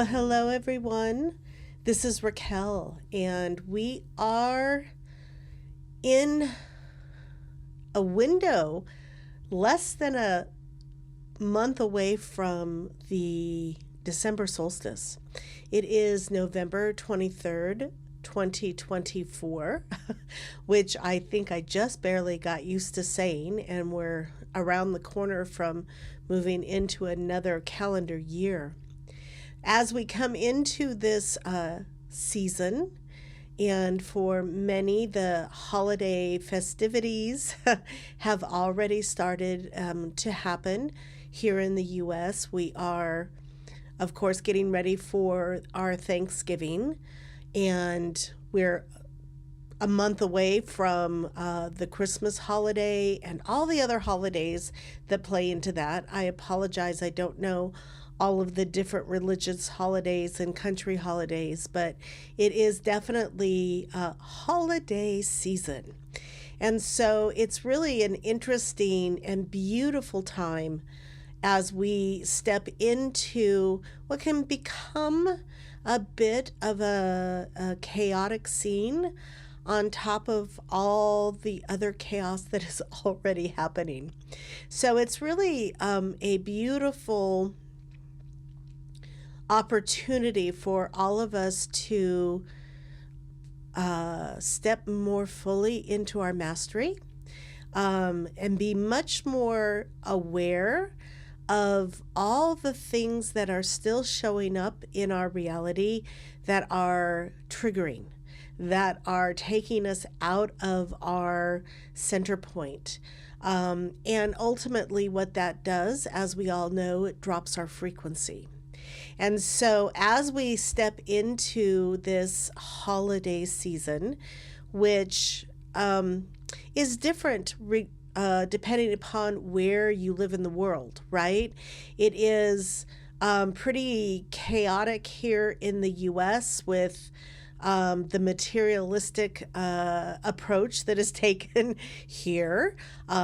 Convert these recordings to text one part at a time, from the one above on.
Well, hello everyone. This is Raquel, and we are in a window less than a month away from the December solstice. It is November 23rd, 2024, which I think I just barely got used to saying, and we're around the corner from moving into another calendar year. As we come into this season, and for many, the holiday festivities have already started to happen here in the US. We are, of course, getting ready for our Thanksgiving, and we're a month away from the Christmas holiday and all the other holidays that play into that. I apologize, I don't know all of the different religious holidays and country holidays, but it is definitely a holiday season. And so it's really an interesting and beautiful time as we step into what can become a bit of a chaotic scene on top of all the other chaos that is already happening. So it's really a beautiful opportunity for all of us to step more fully into our mastery, and be much more aware of all the things that are still showing up in our reality that are triggering, that are taking us out of our center point. And ultimately, what that does, as we all know, it drops our frequency. And so, as we step into this holiday season, which is different depending upon where you live in the world, right? It is pretty chaotic here in the US with the materialistic approach that is taken here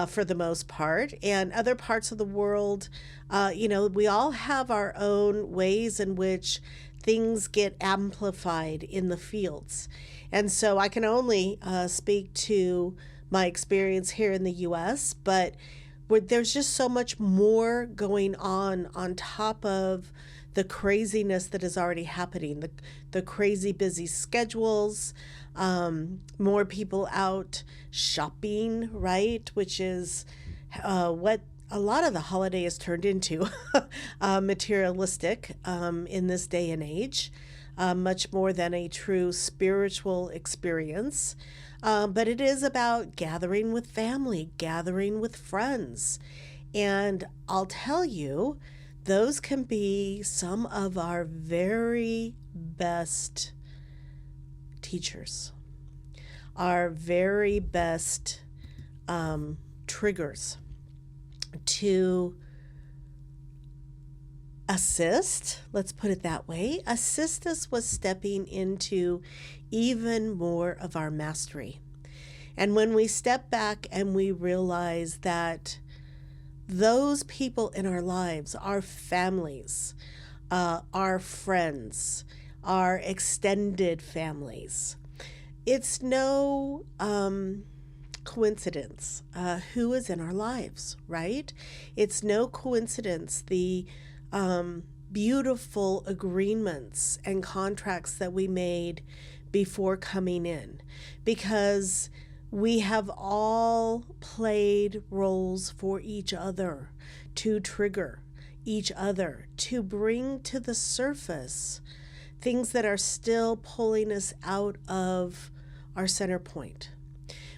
for the most part. And other parts of the world, we all have our own ways in which things get amplified in the fields. And so I can only speak to my experience here in the US, but there's just so much more going on top of the craziness that is already happening, the crazy busy schedules, more people out shopping, right? Which is what a lot of the holiday is turned into, materialistic in this day and age, much more than a true spiritual experience. But it is about gathering with family, gathering with friends. And I'll tell you, those can be some of our very best teachers, our very best triggers to assist, let's put it that way, assist us with stepping into even more of our mastery. And when we step back and we realize that those people in our lives, our families, our friends, our extended families, it's no coincidence who is in our lives, right? It's no coincidence the beautiful agreements and contracts that we made before coming in, because we have all played roles for each other to trigger each other, to bring to the surface things that are still pulling us out of our center point.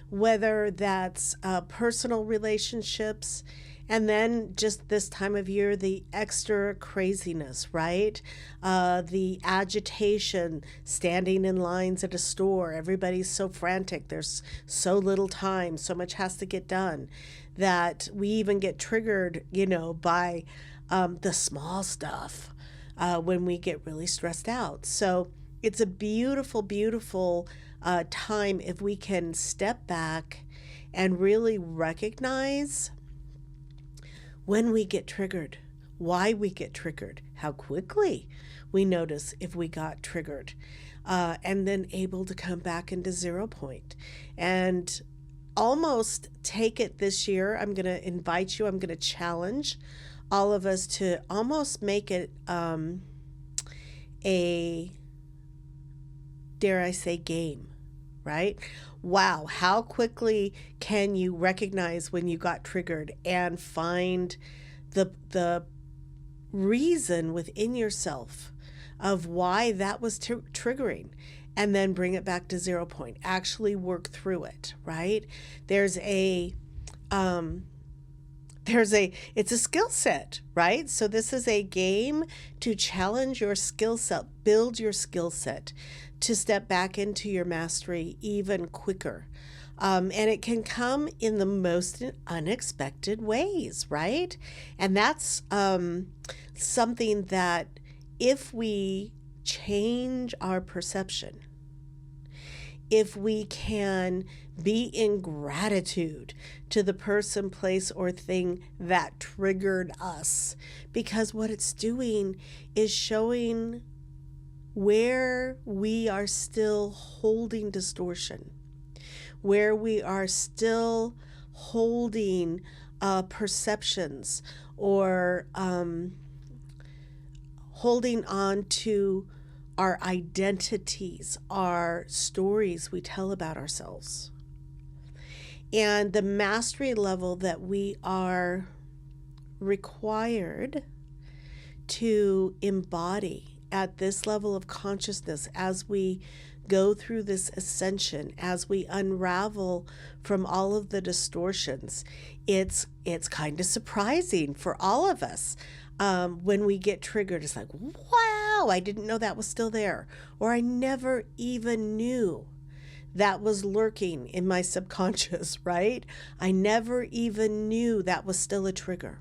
Whether that's personal relationships, and then just this time of year, the extra craziness, right? The agitation, standing in lines at a store. Everybody's so frantic. There's so little time. So much has to get done that we even get triggered, by the small stuff when we get really stressed out. So it's a beautiful, beautiful time if we can step back and really recognize when we get triggered, why we get triggered, how quickly we notice if we got triggered, and then able to come back into 0 point and almost take it this year. I'm going to invite you, I'm going to challenge all of us to almost make it a, dare I say, game, right? Wow, how quickly can you recognize when you got triggered and find the reason within yourself of why that was triggering, and then bring it back to 0 point. Actually work through it, right? There's a it's a skill set, right? So this is a game to challenge your skill set, build your skill set to step back into your mastery even quicker. And it can come in the most unexpected ways, right? And that's something that if we change our perception, if we can be in gratitude to the person, place, or thing that triggered us, because what it's doing is showing where we are still holding distortion, where we are still holding perceptions, or holding on to our identities, our stories we tell about ourselves. And the mastery level that we are required to embody at this level of consciousness as we go through this ascension, as we unravel from all of the distortions, it's kind of surprising for all of us. When we get triggered, it's like, wow, I didn't know that was still there, or I never even knew that was lurking in my subconscious, right? I never even knew that was still a trigger.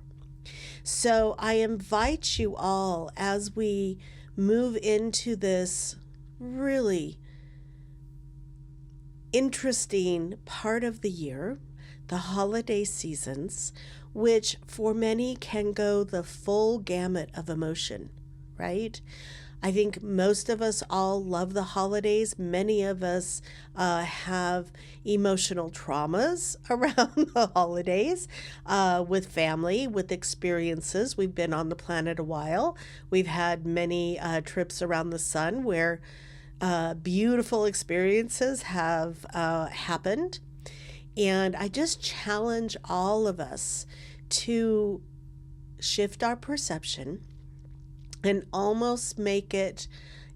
So I invite you all, as we move into this really interesting part of the year, the holiday seasons, which for many can go the full gamut of emotion, right? I think most of us all love the holidays. Many of us have emotional traumas around the holidays, with family, with experiences. We've been on the planet a while. We've had many trips around the sun where beautiful experiences have happened. And I just challenge all of us to shift our perception and almost make it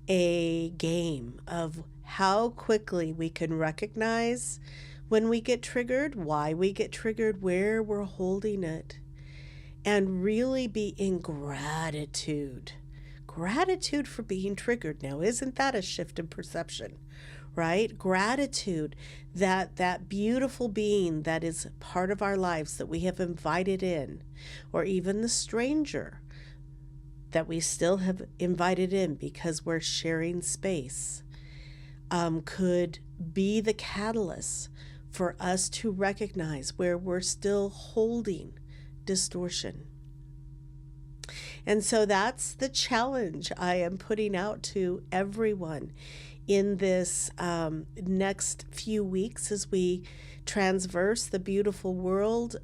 a game of how quickly we can recognize when we get triggered, why we get triggered, where we're holding it, and really be in gratitude. Gratitude for being triggered. Now, isn't that a shift in perception, right? Gratitude that that beautiful being that is part of our lives that we have invited in, or even the stranger that we still have invited in because we're sharing space, could be the catalyst for us to recognize where we're still holding distortion. And so that's the challenge I am putting out to everyone in this next few weeks as we transverse the beautiful world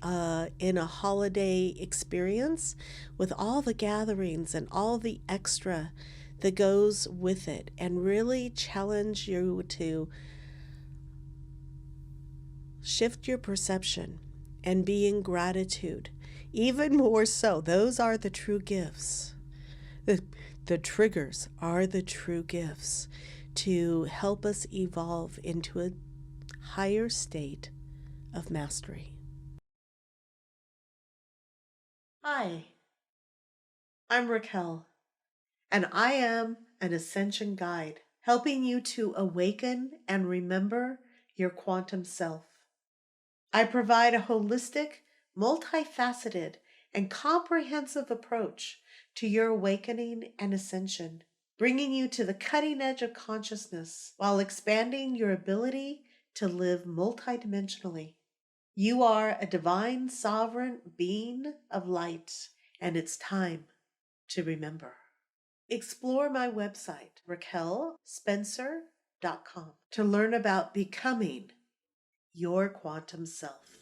in a holiday experience, with all the gatherings and all the extra that goes with it, and really challenge you to shift your perception and be in gratitude. Even more so, those are the true gifts. The triggers are the true gifts to help us evolve into a higher state of mastery. Hi, I'm Raquel, and I am an ascension guide, helping you to awaken and remember your quantum self. I provide a holistic, multifaceted, and comprehensive approach to your awakening and ascension, bringing you to the cutting edge of consciousness while expanding your ability to live multidimensionally. You are a divine, sovereign being of light, and it's time to remember. Explore my website, raquelspencer.com, to learn about becoming your quantum self.